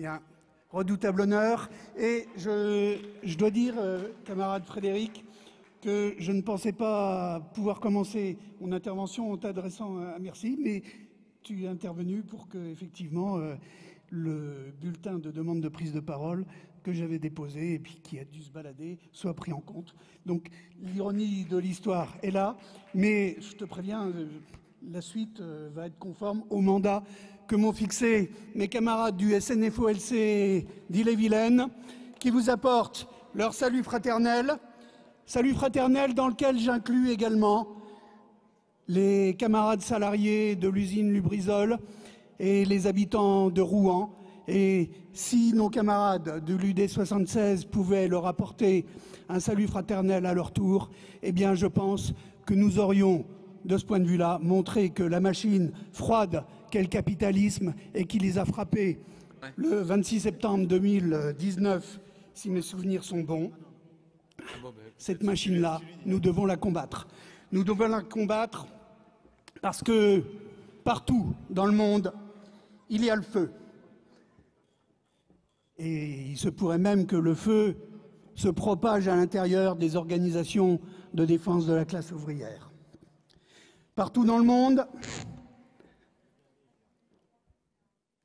Bien, redoutable honneur. Et je dois dire, camarade Frédéric, que je ne pensais pas pouvoir commencer mon intervention en t'adressant un merci, mais tu es intervenu pour que, effectivement, le bulletin de demande de prise de parole que j'avais déposé et puis qui a dû se balader soit pris en compte. Donc l'ironie de l'histoire est là, mais je te préviens, la suite va être conforme au mandat que m'ont fixé mes camarades du SNFOLC d'Ille-et-Vilaine, qui vous apportent leur salut fraternel dans lequel j'inclus également les camarades salariés de l'usine Lubrizol et les habitants de Rouen. Et si nos camarades de l'UD 76 pouvaient leur apporter un salut fraternel à leur tour, eh bien je pense que nous aurions, de ce point de vue-là, montré que la machine froide qu'est le capitalisme et qui les a frappés le 26 septembre 2019, si mes souvenirs sont bons, cette machine-là, nous devons la combattre. Nous devons la combattre parce que partout dans le monde, il y a le feu. Et il se pourrait même que le feu se propage à l'intérieur des organisations de défense de la classe ouvrière. Partout dans le monde,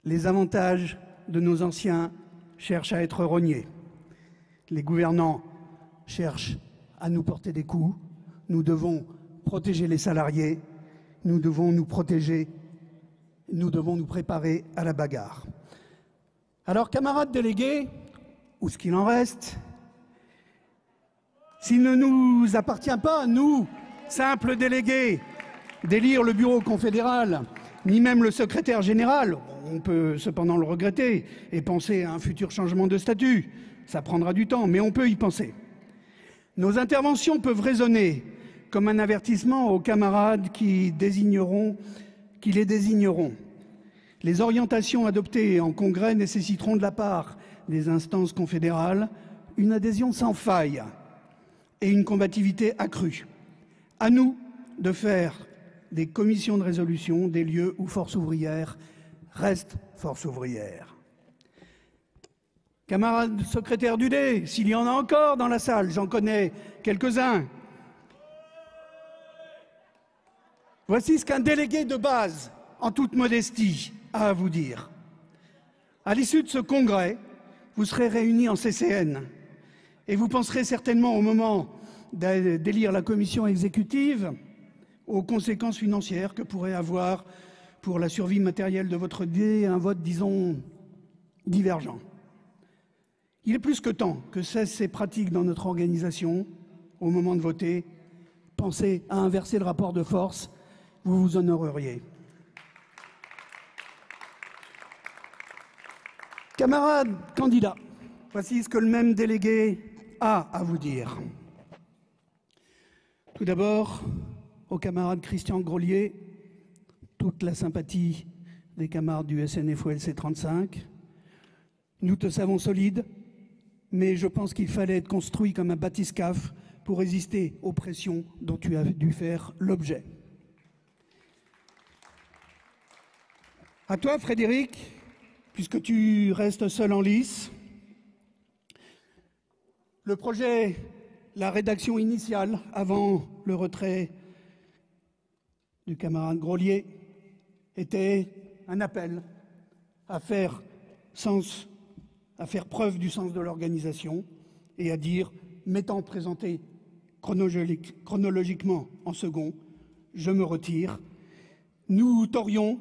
les avantages de nos anciens cherchent à être rognés. Les gouvernants cherchent à nous porter des coups. Nous devons protéger les salariés. Nous devons nous protéger. Nous devons nous préparer à la bagarre. Alors, camarades délégués, ou ce qu'il en reste, s'il ne nous appartient pas, nous, simples délégués, d'élire le bureau confédéral, ni même le secrétaire général, on peut cependant le regretter et penser à un futur changement de statut. Ça prendra du temps, mais on peut y penser. Nos interventions peuvent résonner comme un avertissement aux camarades qui les désigneront. Les orientations adoptées en congrès nécessiteront de la part des instances confédérales une adhésion sans faille et une combativité accrue. À nous de faire des commissions de résolution des lieux où Force ouvrière reste Force ouvrière. Camarades secrétaires d'UD, s'il y en a encore dans la salle, j'en connais quelques-uns. Voici ce qu'un délégué de base, en toute modestie, a à vous dire. À l'issue de ce congrès, vous serez réunis en CCN et vous penserez certainement au moment d'élire la commission exécutive aux conséquences financières que pourrait avoir pour la survie matérielle de votre idée un vote, disons, divergent. Il est plus que temps que cessent ces pratiques dans notre organisation. Au moment de voter, pensez à inverser le rapport de force, vous vous honoreriez. Camarades candidats, voici ce que le même délégué a à vous dire. Tout d'abord, au camarade Christian Grolier, toute la sympathie des camarades du SNFOLC 35. Nous te savons solide, mais je pense qu'il fallait être construit comme un bathyscaphe pour résister aux pressions dont tu as dû faire l'objet. À toi, Frédéric, puisque tu restes seul en lice, le projet, la rédaction initiale, avant le retrait du camarade Grolier, était un appel à faire preuve du sens de l'organisation et à dire, m'étant présenté chronologiquement en second, je me retire. Nous t'aurions,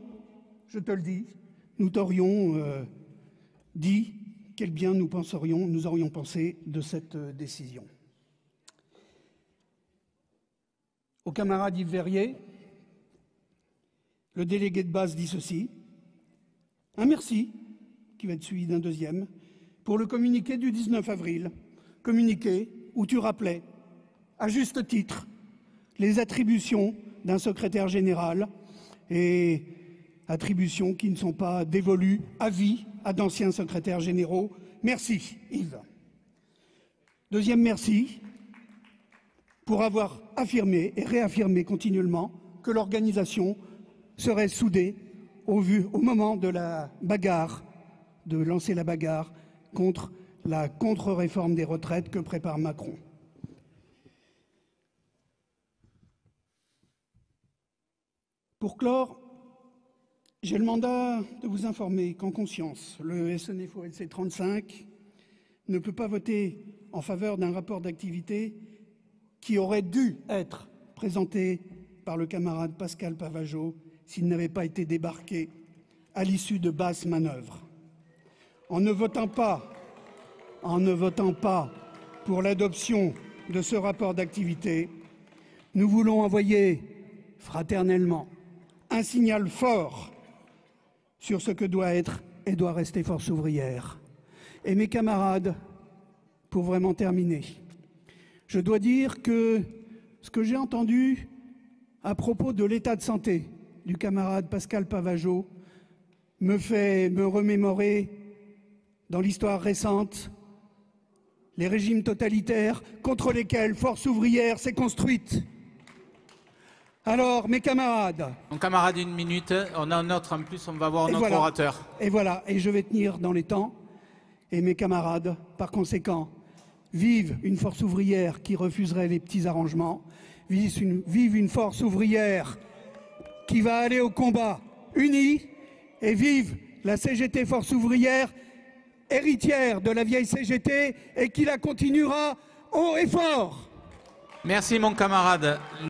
je te le dis, nous t'aurions dit quel bien nous aurions pensé de cette décision. Au camarade Yves Verrier, le délégué de base dit ceci, un merci, qui va être suivi d'un deuxième, pour le communiqué du 19 avril, communiqué où tu rappelais, à juste titre, les attributions d'un secrétaire général et attributions qui ne sont pas dévolues à vie à d'anciens secrétaires généraux. Merci, Yves. Deuxième merci pour avoir affirmé et réaffirmé continuellement que l'organisation serait soudée au moment de la bagarre de lancer la bagarre contre la contre-réforme des retraites que prépare Macron. Pour clore, j'ai le mandat de vous informer qu'en conscience, le SNFOLC 35 ne peut pas voter en faveur d'un rapport d'activité qui aurait dû être présenté par le camarade Pascal Pavageau s'il n'avait pas été débarqué à l'issue de basses manœuvres. En ne votant pas pour l'adoption de ce rapport d'activité, nous voulons envoyer fraternellement un signal fort sur ce que doit être et doit rester Force ouvrière. Et mes camarades, pour vraiment terminer, je dois dire que ce que j'ai entendu à propos de l'état de santé du camarade Pascal Pavageau me fait me remémorer dans l'histoire récente les régimes totalitaires contre lesquels Force ouvrière s'est construite. Alors, mes camarades... Mon camarade, 1 minute. On a un autre en plus, on va voir notre orateur. Et voilà, et je vais tenir dans les temps. Et mes camarades, par conséquent, vive une force ouvrière qui refuserait les petits arrangements, vive une force ouvrière qui va aller au combat unie, et vive la CGT Force ouvrière, héritière de la vieille CGT, et qui la continuera haut et fort. Merci mon camarade.